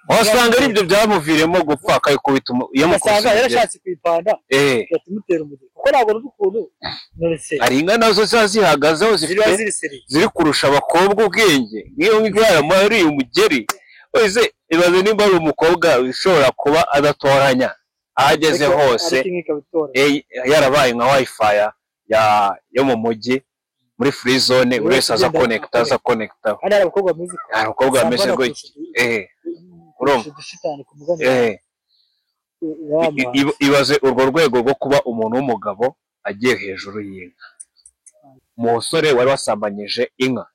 wasanga ari ibyo byamuviremo gupfa akayikubita iyo musanga yarashatse kwipanda yatumutera umugeri kuko ntabwo rudukuntu ari inka nazo zihagazeho ziri kurusha abakobwa ubwenge nk'iyo ngaya muri umugeri wese ibaze nimba ari umukobwa ushobora kuba adatoranya ahageze hose yarabaye nka wifi yo mu mujyi muri free zone buri wese aza connecta hari abakobwa bameze gutya urumva ibaze urwo rwego rwo kuba umuntu w'umugabo agiye hejuru y'inka umusore wari wasambanyije inka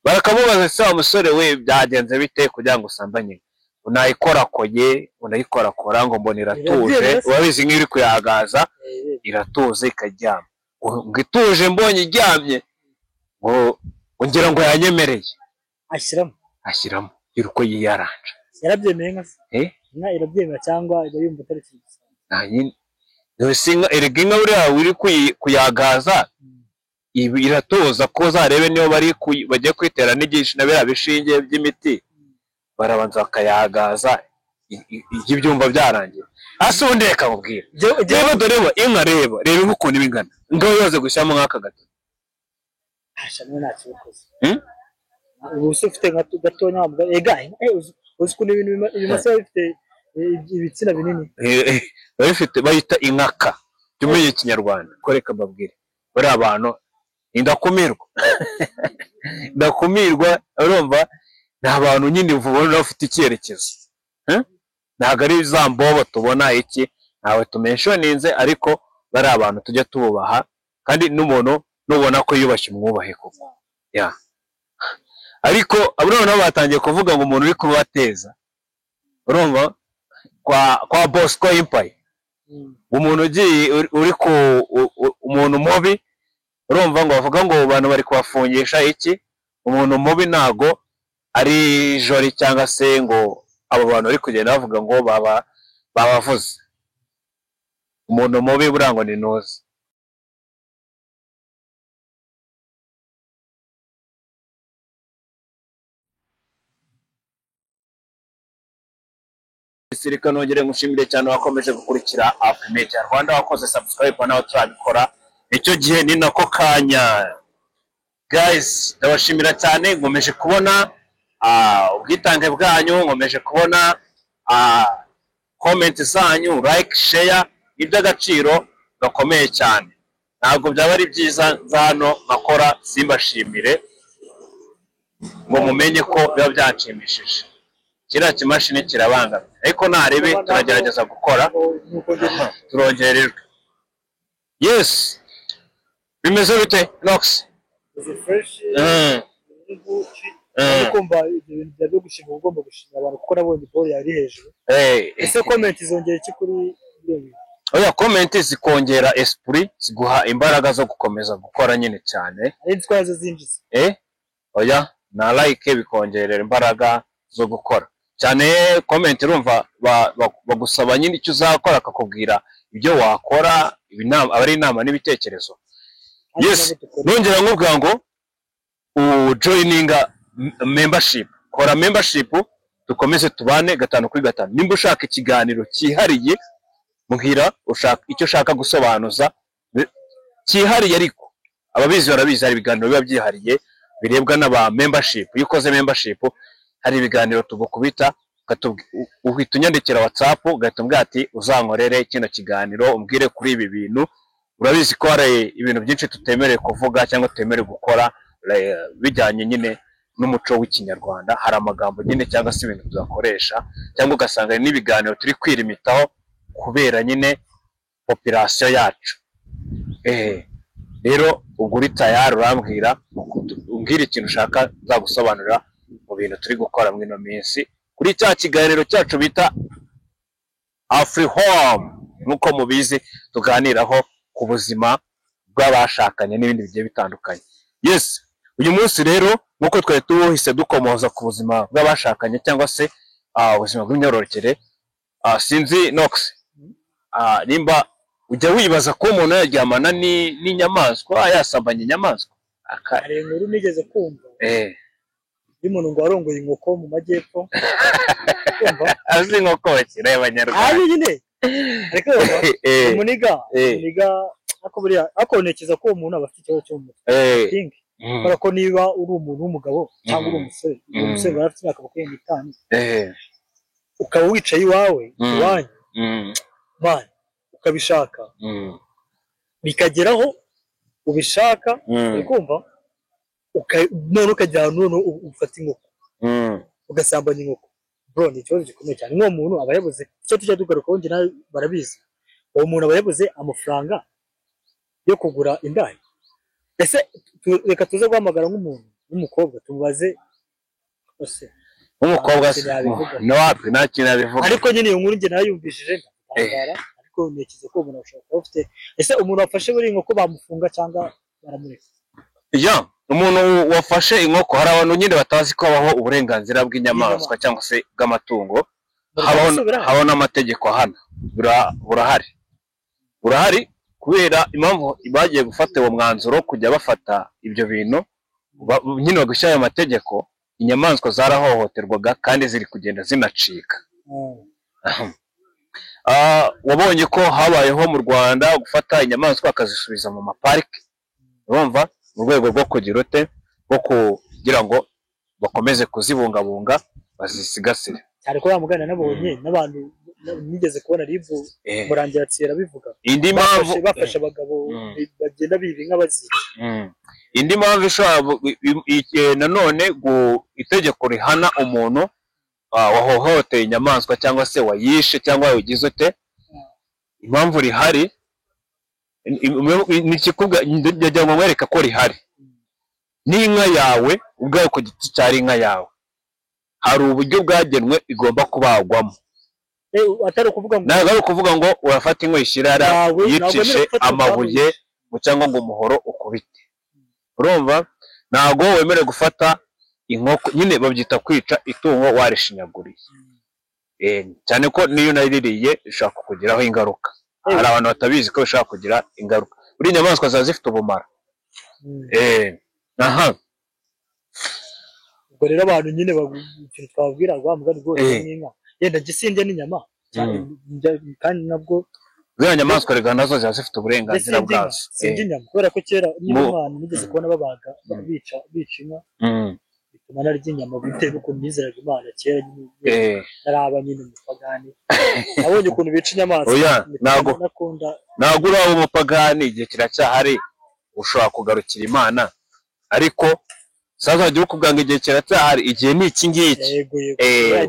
barakamubaza se umusore we byagenze bite kugira ngo usambanye unayikorakoye unayikorakora ngo mbona iratuje urabizi nk'iri kuyagaza iratuze ikaryama ngo ituje mbonye iryamye ngo ngira ngo yanyemereye ashyiramo iruko yiyaranja yarabyemeye nka inka irabyemera cyangwa iba yumva atari kintu inka erega inka buriya uri kuyagaza iratoza ko zarebe niyo bagiye kwitera n'igishi na biriya bishinge by'imiti barabanza bakayagaza ibyumba byarangiye hasi ubundi reka mubwira reba dore inka reba ukuntu iba ingana ngaho yoze gushyiramo nk'aka gato shamwe nta kibakoze ubu se ufite nka gatonya wambwa uzi ukuntu ibintu ibimasa bifite ibitsina binini bifite bayita inkaka by'umenye ikinyarwanda ko reka mbabwire bari abantu ndakumirwa urumva ni abantu nyine ubona bafite icyerekezo ntabwo ari za mbobo tubona iki ntawe tumenshoninze ariko bari abantu tujya tububaha kandi n'umuntu nubona ko yubashye umwubahe koko ariko abana batangiye kuvuga ngo umuntu uri kubateza urumva kwa Bosco Empire umuntu ugiye uri ku umuntu mubi urumva ngo bavuga ngo abantu bari kubafungisha iki umuntu mubi ntago ari jori cyangwa se ngo abo bantu bari kugenda bavuga ngo babavuze umuntu mubi burango ni noze Sirika nongere ngushimire cyane wakomeje gukurikira Afmedia Rwanda wakoze subscribe nawe turabikora icyo gihe ni nako kanya guys ndabashimira cyane ngomeje kubona ubwitange bwanyu ngomeje kubona comment zanyu like share iby'agaciro gakomeye cyane ntabwo byaba ari byiza hano makora simbashimire ngo mumenye ko biba byanshimishije kiriya kimashini kirabanga ariko narebe turagerageza gukora turongererwe yes bimeze bite Nox kumva ibintu byo gushima ugomba gushima abantu kuko nabonye ball yari hejuru ese comment izongera iki kuri oya comment zikongera esprit ziguha imbaraga zo gukomeza gukora nyine cyane ari twazo zinjiza oya na like bikongerera imbaraga zo gukora cyane comment urumva bagusaba nyine icyo uzakora akakubwira ibyo wakora abari inama n'ibitekerezo yes nongera nkubwira ngo joininga membership kora membership dukomeze tubane 5 kuri 5 nimba ushaka ikiganiro cyihariye muhira ushaka icyo ushaka gusobanuza cyihariye ariko ababizi barabizi hari ibiganiro biba byihariye birebwa n'aba membership yukoze membership hari ibiganiro tugukubita uhita unyandikira WhatsApp ugahita ati uzankorere kino kiganiro umbwire kuri ibi bintu urabizi ko hari ibintu byinshi tutemereye kuvuga cyangwa tutemereye gukora bijyanye nyine n'umuco w'ikinyarwanda hari amagambo nyine cyangwa se ibintu tuzakoresha cyangwa ugasanga n'ibiganiro turi kwirimitaho kubera nyine population yacu rero ubwo uri tayari urambwira umbwira ikintu ushaka zagusobanurira mu bintu turi gukora muri no minsi kuri cya kiganiro cyacu bita AfriHome nkuko mubizi tuganiraho ku buzima bw'abashakanye n'ibindi bigiye bitandukanye yes uyu munsi rero nkuko twari tuhise dukomoza ku buzima bw'abashakanye cyangwa se ubuzima bw'imyororokere sinzi Nox nimba ujya wibaza ko umuntu yaryamana n'inyamaswa yasambanya inyamaswa ari inkuru nigeze kumva y'umuntu ngo warongoye inkoko mu majyepfo kumva azi inkoko bakira abanyarwanda nyine ariko umuniga ako buriya akonekeza ko uwo muntu aba afite ikibazo cyo mu mutwe kubera ko niba uri umuntu w'umugabo cyangwa uri umusore wari afite imyaka 25 ukaba wicaye iwawe iwanyu mani ukabishaka bikageraho ubishaka ukumva none ukajya none ufata inkoko ugasambanya inkoko bro ni ikibazo gikomeye cyane n'uwo muntu aba yabuze icyo tujya tugaruka wongera nawe barabizi uwo muntu aba yabuze amafaranga yo kugura indaya ese reka tuze guhamagara nk'umuntu w'umukobwa tumubaze ose umukobwa no wapi nta kintu abivuga ariko nyine iyo nkuru nge nayumvishije ndangara ariko nekize ko umuntu ashobora kuba afite ese umuntu wafashe buri inkoko bamufunga cyangwa baramureka umuntu wafashe inkoko hari abantu nyine batazi ko habaho uburenganzira bw'inyamaswa cyangwa se bw'amatungo habaho n'amategeko hano burahari kubera impamvu bagiye gufata uwo mwanzuro kujya bafata ibyo bintu nyine bagushyira ayo mategeko inyamaswa zarahohoterwaga kandi ziri kugenda zinacika wabonye ko habayeho mu Rwanda gufata inyamaswa bakazisubiza mu maparike urumva mu rwego rwo kugira ute bwo kugira ngo bakomeze kuzibungabunga bazisigasire cyane ko bamugana nabonye n'abantu nigeze kubona rivu murangira tsira bivuga indi mpamvu bafasha abagabo bagenda bibi nk'abazizi indi mpamvu nanone itegeko rihana umuntu wahohoteye inyamaswa cyangwa se wayishe cyangwa wagize ute impamvu rihari nikikubwa njya ngo mwereka ko rihari n'inka yawe ubwawe ku giti cyari inka yawe hari uburyo bwagenwe igomba kubagwamo atari ukuvuga ngo ntabwo ari ukuvuga ngo urafata inka yishyirara yicishe amabuye cyangwa ngo umuhoro ukubite urumva ntabwo wemerewe gufata inkoko nyine babyita kwica itungo warishinyaguriye cyane ko niyo unaririye ishaka kukugiraho ingaruka hari abantu batabizi ko bishaka kugira ingaruka buri nyamaswa ziba zifite ubumara ubwo rero abantu nyine ikintu twababwira rwamugani rwose n'inka yenda gisindye n'inyama kandi nabwo ziriya nyamaswa rega nazo ziba zifite uburenganzira bwazo sindya inyama kubera ko kera niba umwana nigeze kubona babaga bica inka bituma narya inyama bitewe n'ukuntu nizeraga Imana kera naraba nyine umupagani nabonye ukuntu bica inyamaswa ntabwo uraba umupagani igihe kiracyahari ushobora kugarukira Imana ariko sazajya ukubwanga igihe kiracyahari igihe ni iki ngiki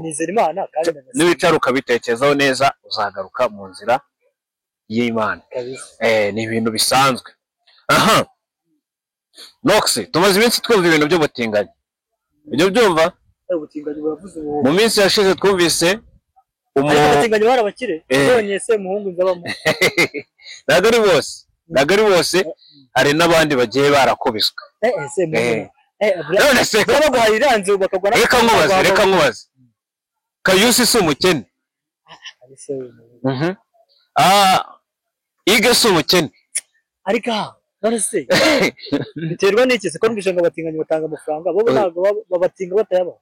nizera Imana kandi niwicara ukabitekerezaho neza uzagaruka mu nzira y'Imana ni ibintu bisanzwe Nox tumaze iminsi twumva ibintu by'ubutinganyi ibyo byumva mu minsi yashize twumvise ubutinganyi barabakire ubonye se muhungu nzabamo ntabwo ari bose hari n'abandi bagiye barakubiswe none se baguhaye iranze bakagwa reka nkubaze Kayusi si umukene Ige si umukene ariko none se biterwa n'iki se ko mbishe ngo batinganye batanga amafaranga bo ntabwo babatinga batayaba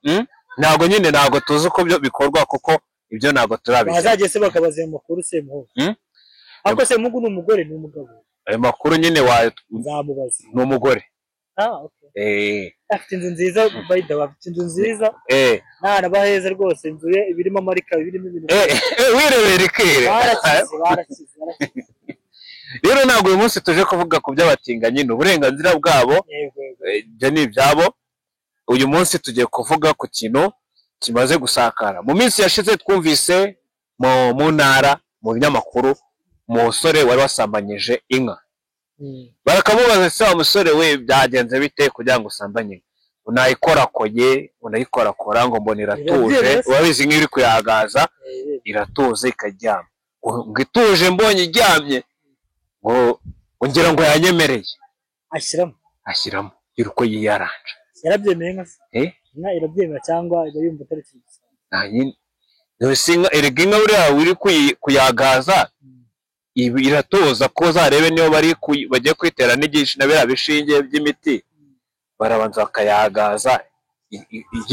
ntabwo nyine ntabwo tuzi uko byo bikorwa kuko ibyo ntabwo turabizi bazagiye se bakabaza amakuru se muhungu ariko se muhungu ni umugore ni umugabo ayo makuru nyine nzamubaza ni umugore afite inzu nziza bayida afite inzu nziza nta baheza rwose inzu ye ibirimo amarika birimo ibintu wirebera ikere barakize rero ntabwo uyu munsi tuje kuvuga ku by'abatinganyi ni uburenganzira bwabo ibyo ni ibyabo uyu munsi tugiye kuvuga ku kintu kimaze gusakara mu minsi yashize twumvise mu ntara mu binyamakuru umusore wari wasambanyije inka barakamubaza se wa musore we byagenze bite kugira ngo usambanye unayikorakora ngo mbona iratuje urabizi nk'iri kuyagaza iratuze ikaryama ngo ituje mbonye iryamye ngo ngira ngo yanyemereye ashyiramo iruko yiyaranja yarabyemeye nka se inka irabyemera cyangwa iba yumva atari inka erega inka buriya uri kuyagaza iratoza ko zarebe niyo bagiye kwitera n'igishi na biriya bishinge by'imiti barabanza bakayagaza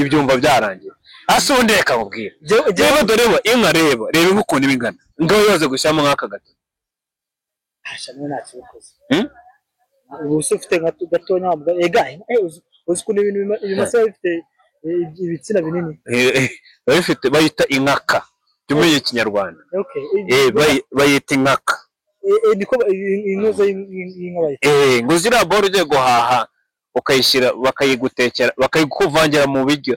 ibyumba byarangiye hasi ubundi reka mubwira reba dore inka reba ukuntu ibingana ngaho yoze gushyiramo nk'aka gato ashamwe ntacyo bikoze ubu se ufite nka gatonya wambwa uzi ukuntu ibintu ibimasa bifite ibitsina binini bifite bayita inkaka tumenye ikinyarwanda bayita inkaka niko inkozo y'inka bayita ngo ziriya boro ugiye guhaha ukayishyira bakayigutekera bakayikuvangira mu biryo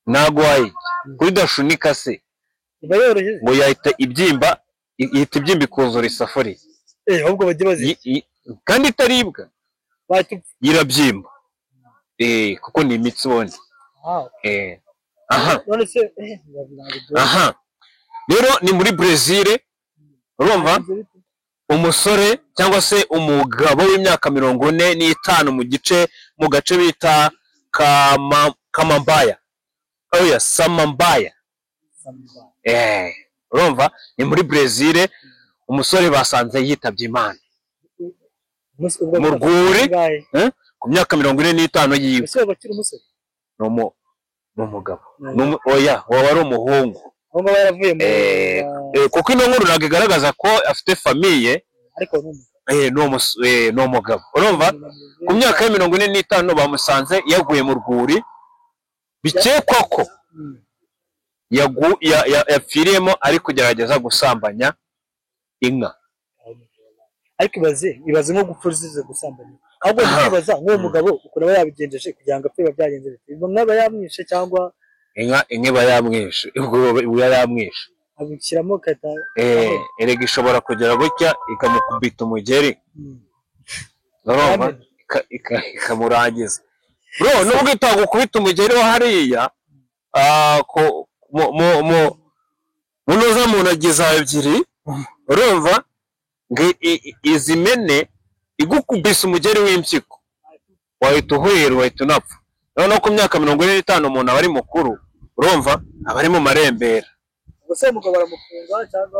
ntabwo wayirya kuri dashunika se ngo yahita ibyimba ikuzura isafuriya ahubwo bajye bazirya kandi itaribwa yirabyimba kuko ni imitsi ubundi aha rero ni muri Brazil urumva umusore cyangwa se umugabo w'imyaka 45 mu gace bita Kamambaya Samambaya urumva ni muri Brazil umusore basanze yitabye Imana mu rwuri ku myaka 45 yiwe n'umugabo oya wari umuhungu kuko ino nkuru ntabwo igaragaza ko afite famiye ariko ni umugabo urumva ku myaka ya 45 bamusanze yaguye mu rwuri bikekwa ko yapfiriyemo ari kugerageza gusambanya inka ariko ibaze nko gupfa uzize gusambanya ahubwo ntibaza nk'uwo mugabo ukuntu aba yabigenjeje kugira ngo apfe byagenze bite nk'aba yamwishe cyangwa inka iba yamwishe ubwo yamwishe abikiramo kata erega ishobora kugera gutya ikamukubita umugeri urumva ikamurangiza bro nubwo itagukubita umugeri wa hariya munoza mu ntoki zawe ebyiri urumva ngo izi mene igukubise umugeri w'impyiko wahita uhwera wahita unapfa noneho ku myaka 45 umuntu aba ari mukuru urumva aba ari mu marembera gusa umugabo baramufunga cyangwa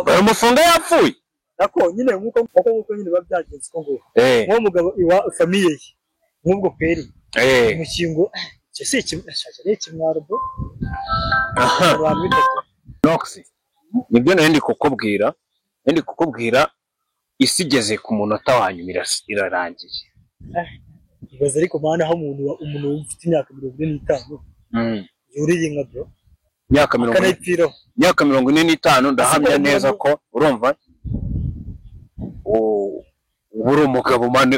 baramufunga yapfuye nako nyine nkuko nyine babyagenze ko ngo uwo mugabo iwa famiye ye nk'ubwo peri umushingo cyese ikimwaro bwo abantu bitatu Nox nibyo ndi kukubwira isigeze ku munota wanyu irarangiye ibaze ariko mana aho umuntu ufite imyaka 45 yuriye inka byo imyaka 45 ndahamya neza ko urumva uri umugabo mane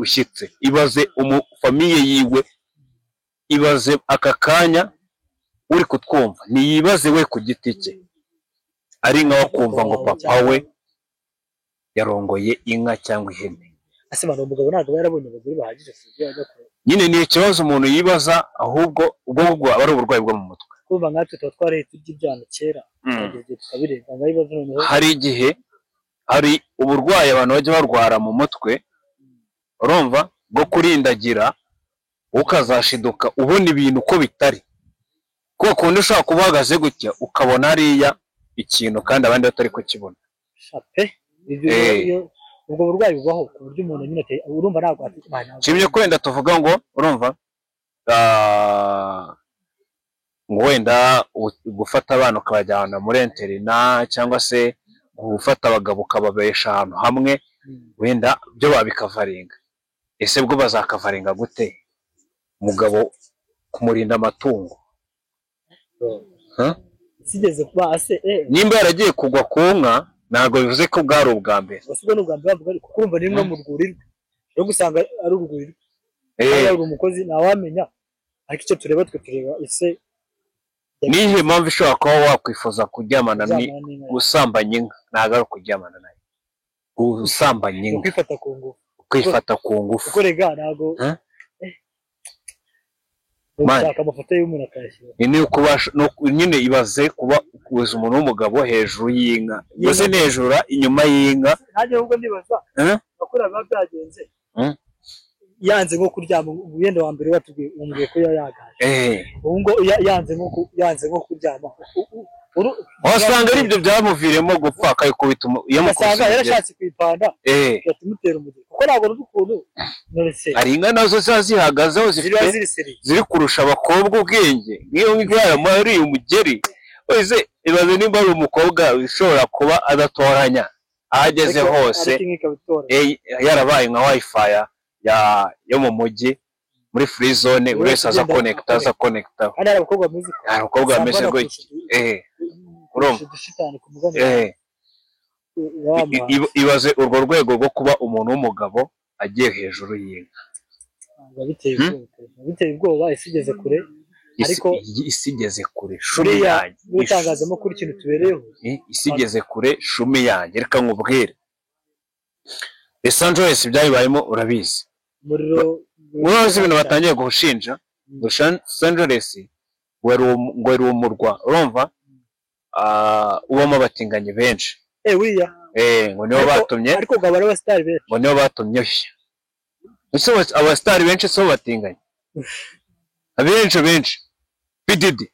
ushyitse ibaze famiye yiwe ibaze aka kanya uri kutwumva niyibaze we ku giti cye ari nkaho kumva ngo papa we yarongoye inka cyangwa ihene ase bano umugabo ntabwo yarabonye abagore bahagije kujya agakora nyine ni ikibazo umuntu yibaza ahubwo ubwo ari uburwayi bwo mu mutwe kuva nkatwe twari tubyana kera tukabirenga ngayibazo noneho hari igihe hari uburwayi abantu bajya barwara mu mutwe urumva bwo kurindagira ukazashiduka ubona ibintu uko bitari kuko kundi ushaka kubahagaze gutya ukabona hariya ikintu kandi abandi batari kukibona ubwo burwayi bubaho ku buryo umuntu nyine urumva ntabwo kimwe kwenda tuvuga ngo urumva ngo wenda gufata abana ukabajyana muri interina cyangwa se gufata abagabo ukababesha ahantu hamwe wenda byo babikavaringa ese bwo bazakavaringa gute umugabo kumurinda amatungo sigeze kuba ase nimba yaragiye kugwa ku nka ntabwo bivuze ko bwari ubwa mbere basubwe n'ubwa mbere bavuga ariko kumva nimwe mu rwuri rwo gusanga ari urwuri ari umukozi ntawamenya ariko icyo tureba ise nihe mpamvu ishobora kuba wakwifuza kuryamana ni gusambanya inka ntabwo ari ukuryamana nayo gusambanya inka kwifata ku ngufu kuko rega ntabwo amafoto y'umuntu akayashyira nyine ibaze kuba kubuza umuntu w'umugabo hejuru y'inka yose nejura inyuma y'inka nanjye ahubwo ndibaza bakora biba byagenze yanze nko kuryama wenda wa mbere watubwiye umbwiye ko yagaje ubu ngo yanze nko kuryama wasanga ari ibyo byamuviremo gupfa akayikubita iyo mukoze yarashatse kwipanda yatumutera umugeri kuko ntabwo n'ukuntu hari inka nazo zihagazeho ziri kurusha abakobwa ubwenge niyo ngwara muri umugeri wese ibaze nimba ari umukobwa ushobora kuba adatoranya ahageze hose yarabaye nka wifi yo mu mujyi muri free zone buri wese aza connecta kandi abakobwa bameze gutya urumva ibaze urwo rwego rwo kuba umuntu w'umugabo agiye hejuru y'inka biteye ubwoba isigeze kure ariko isigeze kure shumi yanjye n'itangazamakuru ikintu tubereyeho isigeze kure shumi yanjye reka nkubwire Los Angeles byayibayemo urabizi murazi ibintu batangiye gushinja Los Angeles ngo ari umurwa urumva ubamo abatinganyi benshi ngo nibo batumye ariko gabara abasitari benshi ngo nibo batumye abasitari benshi so batinganye benshi bididi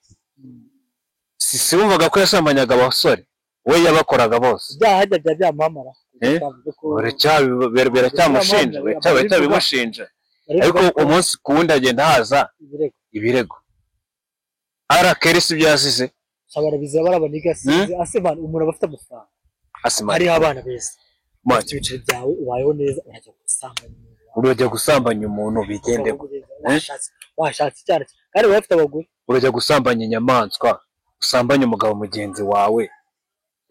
si wumvaga ko yasambanyaga abasore we yabakoraga bose byahajya byamamara biracyamushinja biracyabimushinja ariko umunsi ku wundi agenda haza ibirego arakerisi byasize abarabiza barabaniga asemana umuntu abafite amafaranga hari abana beza bafite ibiceri byawe ubayeho neza urajya gusambanya umuntu bigende washatse cyane kandi bafite abagore urajya gusambanya inyamaswa usambanya umugabo mugenzi wawe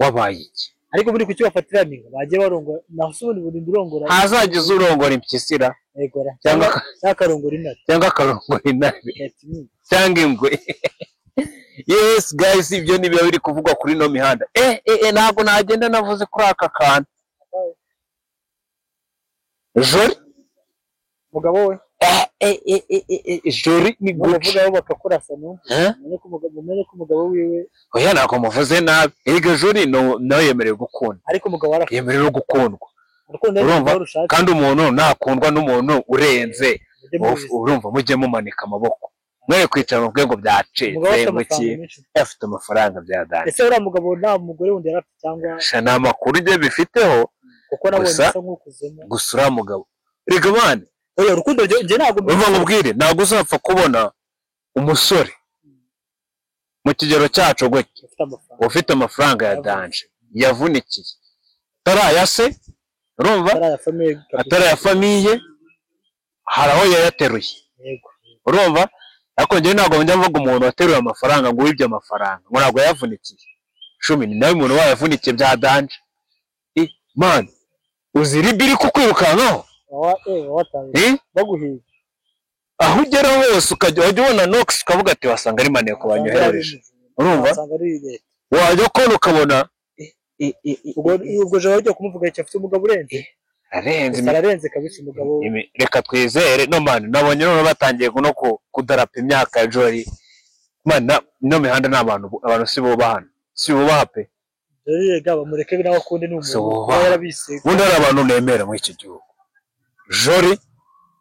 wabaye iki ariko muri kuki bafatira ninga bagiye barongora nasubundi burindi urongora hazagize urongora impyisira cyangwa akarongora intare cyangwa ingwe yes guys ibyo nibiba biri kuvugwa kuri no mihanda ntabwo nagenda navuze kuri aka kantu jori mugabo we jori ni guca aho bakakurasa no umenye ko umugabo wiwe oya nako muvuze nabi ega jori no yemerewe gukunda ariko umugabo arafite yemerewe gukundwa urumva kandi umuntu nakundwa n'umuntu urenze urumva mujye mumanika amaboko mwe kwicara mu bwego byacitse muki afite amafaranga bya dani ese ura mugabo nta mugore wundi yarafite cyangwa shana makuru je bifiteho kuko nabonye asa nk'ukuzemo gusura mugabo rega bane oya urukundo je ntago umva mubwire ntago uzapfa kubona umusore mu kigero cyacu gwe ufite amafaranga ya danje yavunikiye tarayase urumva atara famiye haraho yayateruye yego urumva ariko njye ntabwo njya mvuga umuntu wateruye amafaranga ngo wibye amafaranga ngo ntabwo yavunikiye cumi ni nawe umuntu wayavunikiye bya danje man uzira ibiri kukwirukankaho baguhiye aho ugera hose ukajya ubona nox ukavuga ati wasanga ari maneko banyohereje urumva wajya kubona ukabona ubwo joro ryo kumuvuga icyo afite umugabo urenze ararenze kabisa umugabo reka twizere no man nabonye none batangiye no kudarapa imyaka ya jori man no mihanda n'abantu si bo bahana si bo bahape rega bamureke binaho kundi ni umuntu yarabise ubundi ari abantu nemera muri iki gihugu jori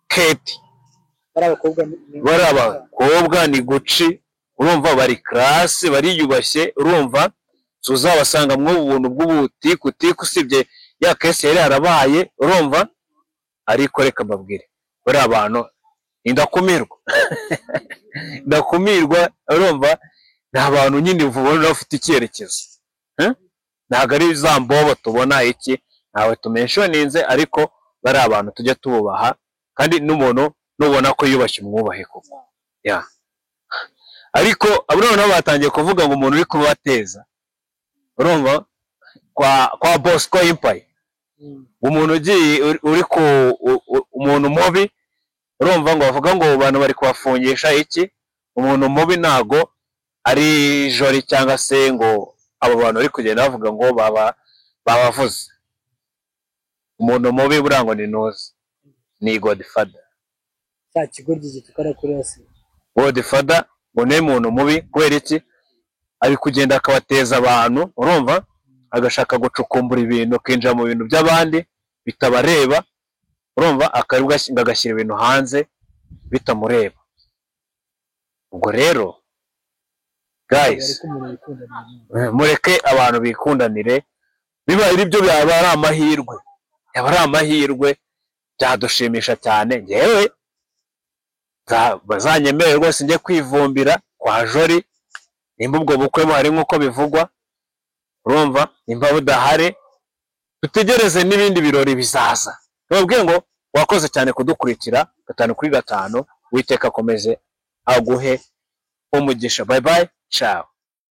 Kate bari abakobwa ni guci urumva bari classe bariyubashye urumva tuzabasanga mu buntu bw'ubutiku usibye ya kesi yari harabaye urumva ariko reka mbabwire bari abantu ndakumirwa urumva nta bantu nyine ubona bafite icyerekezo ntabwo ari za mbobo tubona iki ntawe tumentioninze ariko bari abantu tujya tububaha kandi n'umuntu nubona ko yubashye umwubahe koko ariko abana nabo batangiye kuvuga ngo umuntu uri kubateza urumva kwa Bosco Empire umuntu ugiye uri ku umuntu mubi urumva ngo bavuga ngo abantu bari kubafungisha iki umuntu mubi ntago ari jori cyangwa se ngo abo bantu bari kugenda bavuga ngo babavuze umuntu mubi burango ni noze ni Godfather cya kigo gitukara kuri hasi Godfather ngo ni umuntu mubi kubera iki ari kugenda akabateza abantu urumva agashaka gucukumbura ibintu kinjira mu bintu by'abandi bitabareba urumva akaribwa agashyira ibintu hanze bitamureba ubwo rero guys mureke abantu bikundanire biba ari byo byaba ari amahirwe yaba ari amahirwe byadushimisha cyane ngewe bazanyemerera rwose njye kwivumbira kwa Jori nimba ubwo bukwe hari nk'uko bivugwa urumva nimba budahari dutegereze n'ibindi birori bizaza babwiye ngo wakoze cyane kudukurikira 5 kuri 5 witeka akomeze aguhe umugisha bye bye ciao